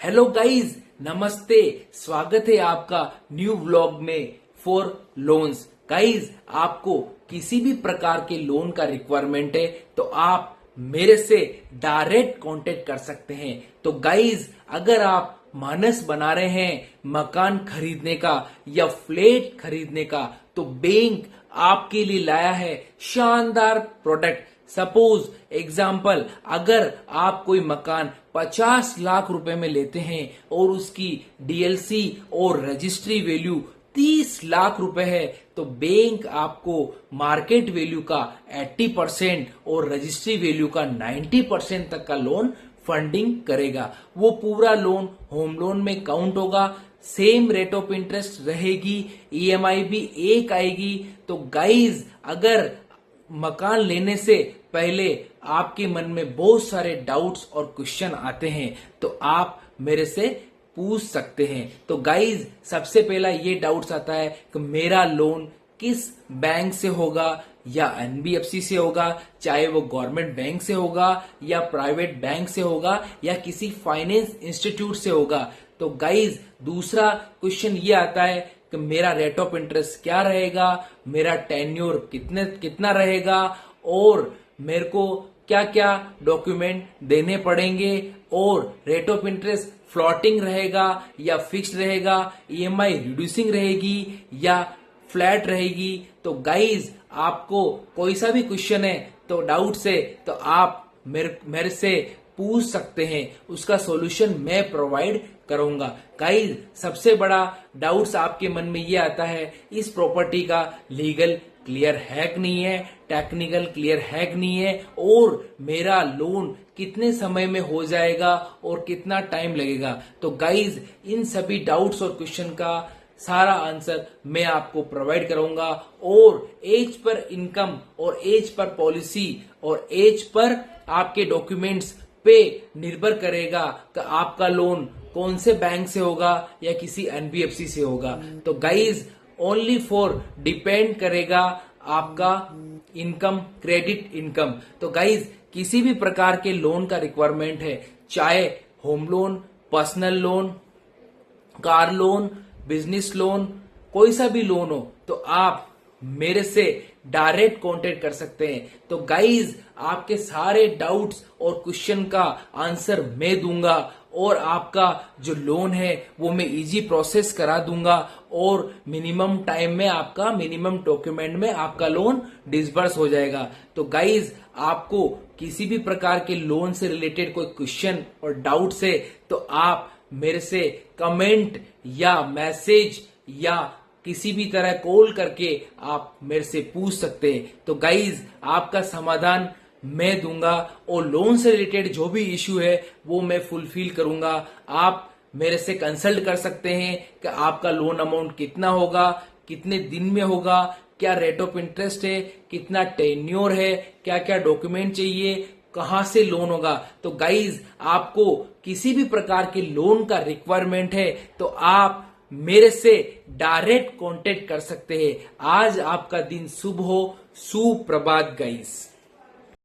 Hello guys, नमस्ते। स्वागत है आपका न्यू व्लॉग में फॉर लोन्स। गाइज, आपको किसी भी प्रकार के लोन का रिक्वायरमेंट है तो आप मेरे से डायरेक्ट कांटेक्ट कर सकते हैं। तो गाइज, अगर आप मानस बना रहे हैं मकान खरीदने का या फ्लैट खरीदने का, तो बैंक आपके लिए लाया है शानदार प्रोडक्ट। सपोज एग्जाम्पल, अगर आप कोई मकान 50 लाख रुपए में लेते हैं और उसकी डीएलसी और रजिस्ट्री वैल्यू 30 लाख रुपए है, तो बैंक आपको मार्केट वैल्यू का 80% और रजिस्ट्री वैल्यू का 90% तक का लोन फंडिंग करेगा। वो पूरा लोन होम लोन में काउंट होगा, सेम रेट ऑफ इंटरेस्ट रहेगी, ईएमआई भी एक आएगी। तो गाइज, अगर मकान लेने से पहले आपके मन में बहुत सारे डाउट्स और क्वेश्चन आते हैं तो आप मेरे से पूछ सकते हैं। तो गाइज, सबसे पहला ये डाउट्स आता है कि मेरा लोन किस बैंक से होगा, या एनबीएफसी से होगा, चाहे वो गवर्नमेंट बैंक से होगा या प्राइवेट बैंक से होगा या किसी फाइनेंस इंस्टीट्यूट से होगा। तो गाइज, दूसरा क्वेश्चन ये आता है कि मेरा रेट ऑफ इंटरेस्ट क्या रहेगा, मेरा टेन्योर कितना रहेगा, और मेरे को क्या क्या डॉक्यूमेंट देने पड़ेंगे, और रेट ऑफ इंटरेस्ट फ्लोटिंग रहेगा या फिक्स्ड रहेगा, ईएमआई रिड्यूसिंग रहेगी या फ्लैट रहेगी। तो गाइज, आपको कोई सा भी क्वेश्चन है तो डाउट है तो आप मेरे से पूछ सकते हैं, उसका सॉल्यूशन मैं प्रोवाइड करूंगा। गाइज, सबसे बड़ा डाउट्स आपके मन में ये आता है, इस प्रॉपर्टी का लीगल क्लियर है कि नहीं है, टेक्निकल क्लियर है कि नहीं है, और मेरा लोन कितने समय में हो जाएगा और कितना टाइम लगेगा। तो गाइज, इन सभी डाउट्स और क्वेश्चन का सारा आंसर मैं आपको प्रोवाइड करूंगा, और एज पर इनकम और एज पर पॉलिसी और एज पर आपके डॉक्यूमेंट्स पे निर्भर करेगा कि आपका लोन कौन से बैंक से होगा या किसी एनबीएफसी से होगा। तो गाइज, ओनली फॉर डिपेंड करेगा आपका इनकम, क्रेडिट इनकम। तो गाइज, किसी भी प्रकार के लोन का रिक्वायरमेंट है, चाहे home loan, personal loan, car loan, business loan, कोई सा भी लोन हो, तो आप मेरे से डायरेक्ट कांटेक्ट कर सकते हैं। तो गाइज, आपके सारे डाउट्स और क्वेश्चन का आंसर मैं दूंगा, और आपका जो लोन है वो मैं इजी प्रोसेस करा दूंगा, और मिनिमम टाइम में आपका मिनिमम डॉक्यूमेंट में आपका लोन डिसबर्स हो जाएगा। तो गाइज, आपको किसी भी प्रकार के लोन से रिलेटेड कोई क्वेश्चन और डाउट्स है तो आप मेरे से कमेंट या मैसेज या किसी भी तरह कॉल करके आप मेरे से पूछ सकते हैं। तो गाइज, आपका समाधान मैं दूंगा, और लोन से रिलेटेड जो भी इश्यू है वो मैं फुलफिल करूंगा। आप मेरे से कंसल्ट कर सकते हैं कि आपका लोन अमाउंट कितना होगा, कितने दिन में होगा, क्या रेट ऑफ इंटरेस्ट है, कितना टेन्योर है, क्या क्या डॉक्यूमेंट चाहिए, कहां से लोन होगा। तो गाइज, आपको किसी भी प्रकार के लोन का रिक्वायरमेंट है तो आप मेरे से डायरेक्ट कांटेक्ट कर सकते हैं। आज आपका दिन शुभ हो, सुप्रभात गाइज।